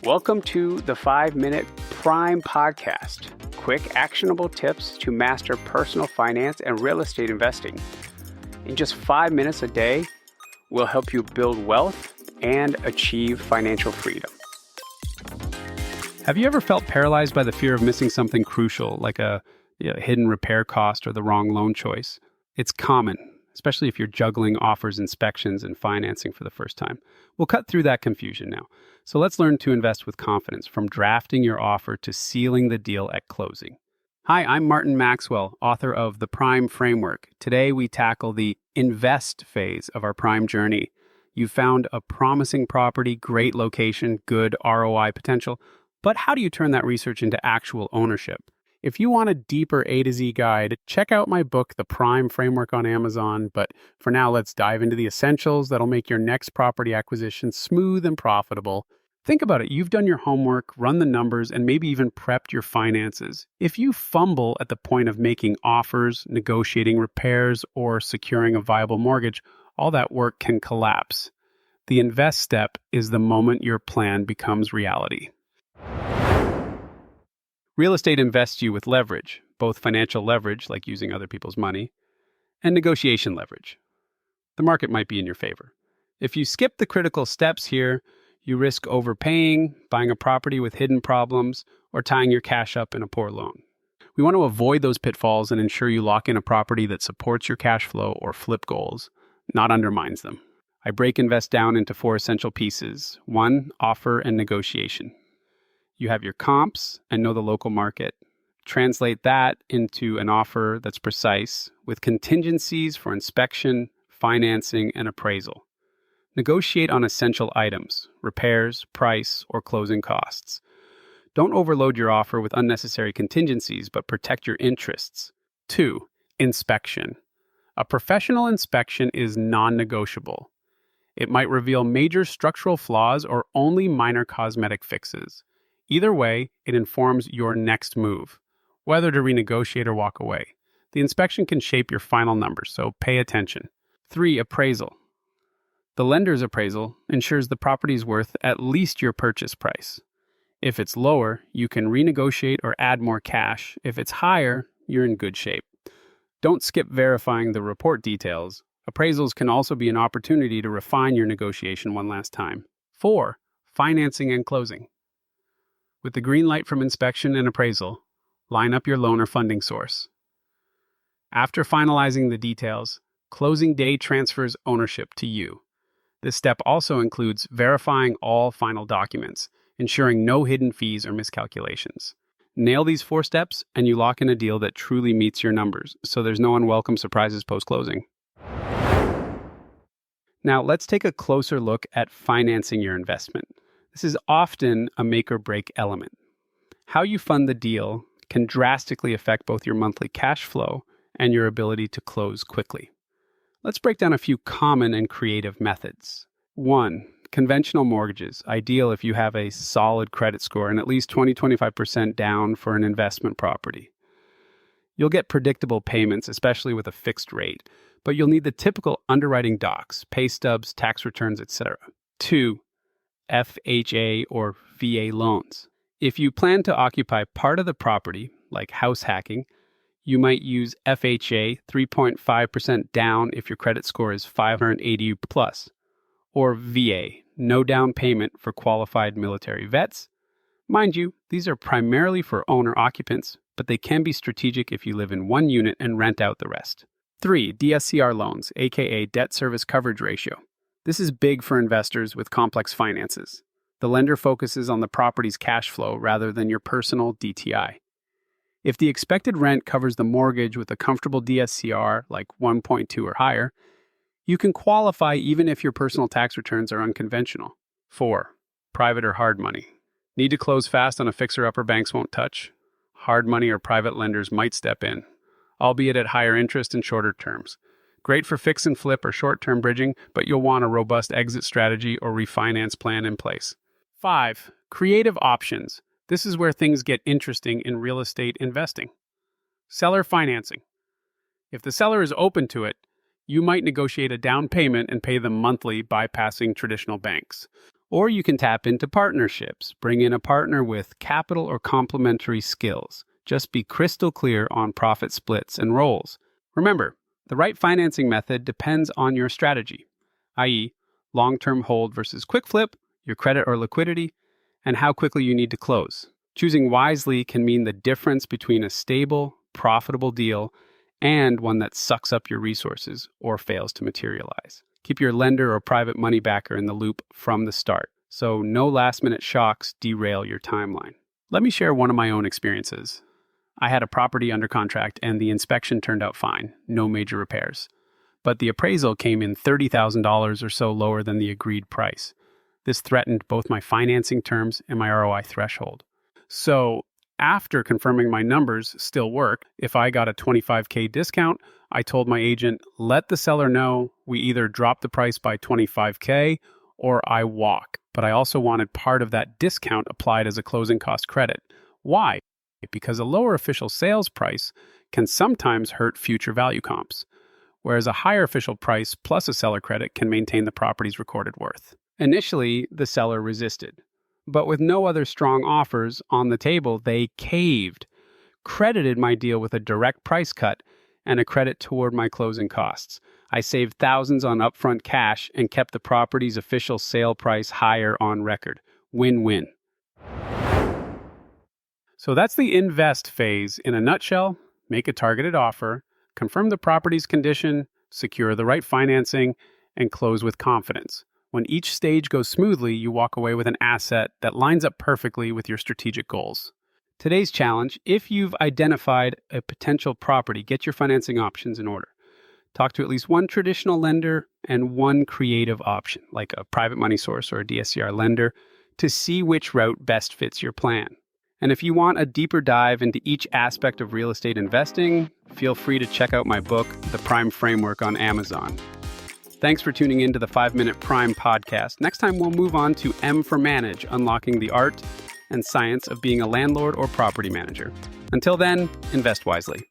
Welcome to the 5-Minute Prime Podcast. Quick, actionable tips to master personal finance and real estate investing. In just 5 minutes a day, we'll help you build wealth and achieve financial freedom. Have you ever felt paralyzed by the fear of missing something crucial, like a hidden repair cost or the wrong loan choice? It's common, especially if you're juggling offers, inspections, and financing for the first time. We'll cut through that confusion now. So let's learn to invest with confidence, from drafting your offer to sealing the deal at closing. Hi, I'm Martin Maxwell, author of The Prime Framework. Today we tackle the invest phase of our Prime journey. You've found a promising property, great location, good ROI potential, but how do you turn that research into actual ownership? If you want a deeper A to Z guide, check out my book, The Prime Framework, on Amazon. But for now, let's dive into the essentials that'll make your next property acquisition smooth and profitable. Think about it. You've done your homework, run the numbers, and maybe even prepped your finances. If you fumble at the point of making offers, negotiating repairs, or securing a viable mortgage, all that work can collapse. The invest step is the moment your plan becomes reality. Real estate invests you with leverage, both financial leverage, like using other people's money, and negotiation leverage. The market might be in your favor. If you skip the critical steps here, you risk overpaying, buying a property with hidden problems, or tying your cash up in a poor loan. We want to avoid those pitfalls and ensure you lock in a property that supports your cash flow or flip goals, not undermines them. I break invest down into 4 essential pieces. 1, offer and negotiation. You have your comps and know the local market. Translate that into an offer that's precise, with contingencies for inspection, financing, and appraisal. Negotiate on essential items, repairs, price, or closing costs. Don't overload your offer with unnecessary contingencies, but protect your interests. 2, inspection. A professional inspection is non-negotiable. It might reveal major structural flaws or only minor cosmetic fixes. Either way, it informs your next move, whether to renegotiate or walk away. The inspection can shape your final numbers, so pay attention. 3, appraisal. The lender's appraisal ensures the property's worth at least your purchase price. If it's lower, you can renegotiate or add more cash. If it's higher, you're in good shape. Don't skip verifying the report details. Appraisals can also be an opportunity to refine your negotiation one last time. 4, financing and closing. With the green light from inspection and appraisal, line up your loan or funding source. After finalizing the details, closing day transfers ownership to you. This step also includes verifying all final documents, ensuring no hidden fees or miscalculations. Nail these 4 steps, and you lock in a deal that truly meets your numbers, so there's no unwelcome surprises post-closing. Now, let's take a closer look at financing your investment. This is often a make or break element. How you fund the deal can drastically affect both your monthly cash flow and your ability to close quickly. Let's break down a few common and creative methods. 1, conventional mortgages, ideal if you have a solid credit score and at least 20-25% down for an investment property. You'll get predictable payments, especially with a fixed rate, but you'll need the typical underwriting docs, pay stubs, tax returns, etc. 2, FHA or VA loans. If you plan to occupy part of the property, like house hacking, you might use FHA 3.5% down if your credit score is 580 plus, or VA, no down payment for qualified military vets. Mind you, these are primarily for owner-occupants, but they can be strategic if you live in one unit and rent out the rest. 3, DSCR loans, aka debt service coverage ratio. This is big for investors with complex finances. The lender focuses on the property's cash flow rather than your personal DTI. If the expected rent covers the mortgage with a comfortable DSCR, like 1.2 or higher, you can qualify even if your personal tax returns are unconventional. 4, private or hard money. Need to close fast on a fixer-upper banks won't touch? Hard money or private lenders might step in, albeit at higher interest and shorter terms. Great for fix and flip or short-term bridging, but you'll want a robust exit strategy or refinance plan in place. 5, creative options. This is where things get interesting in real estate investing. Seller financing. If the seller is open to it, you might negotiate a down payment and pay them monthly, bypassing traditional banks. Or you can tap into partnerships. Bring in a partner with capital or complementary skills. Just be crystal clear on profit splits and roles. Remember, the right financing method depends on your strategy, i.e., long-term hold versus quick flip, your credit or liquidity, and how quickly you need to close. Choosing wisely can mean the difference between a stable, profitable deal and one that sucks up your resources or fails to materialize. Keep your lender or private money backer in the loop from the start, so no last-minute shocks derail your timeline. Let me share one of my own experiences. I had a property under contract and the inspection turned out fine, no major repairs. But the appraisal came in $30,000 or so lower than the agreed price. This threatened both my financing terms and my ROI threshold. So, after confirming my numbers still work, if I got a $25,000 discount, I told my agent, let the seller know we either drop the price by $25,000 or I walk. But I also wanted part of that discount applied as a closing cost credit. Why? Because a lower official sales price can sometimes hurt future value comps, whereas a higher official price plus a seller credit can maintain the property's recorded worth. Initially, the seller resisted. But with no other strong offers on the table, they caved, credited my deal with a direct price cut and a credit toward my closing costs. I saved thousands on upfront cash and kept the property's official sale price higher on record. Win-win. So that's the invest phase. In a nutshell, make a targeted offer, confirm the property's condition, secure the right financing, and close with confidence. When each stage goes smoothly, you walk away with an asset that lines up perfectly with your strategic goals. Today's challenge, if you've identified a potential property, get your financing options in order. Talk to at least one traditional lender and one creative option, like a private money source or a DSCR lender, to see which route best fits your plan. And if you want a deeper dive into each aspect of real estate investing, feel free to check out my book, The Prime Framework, on Amazon. Thanks for tuning in to the 5-Minute Prime Podcast. Next time, we'll move on to M for Manage, unlocking the art and science of being a landlord or property manager. Until then, invest wisely.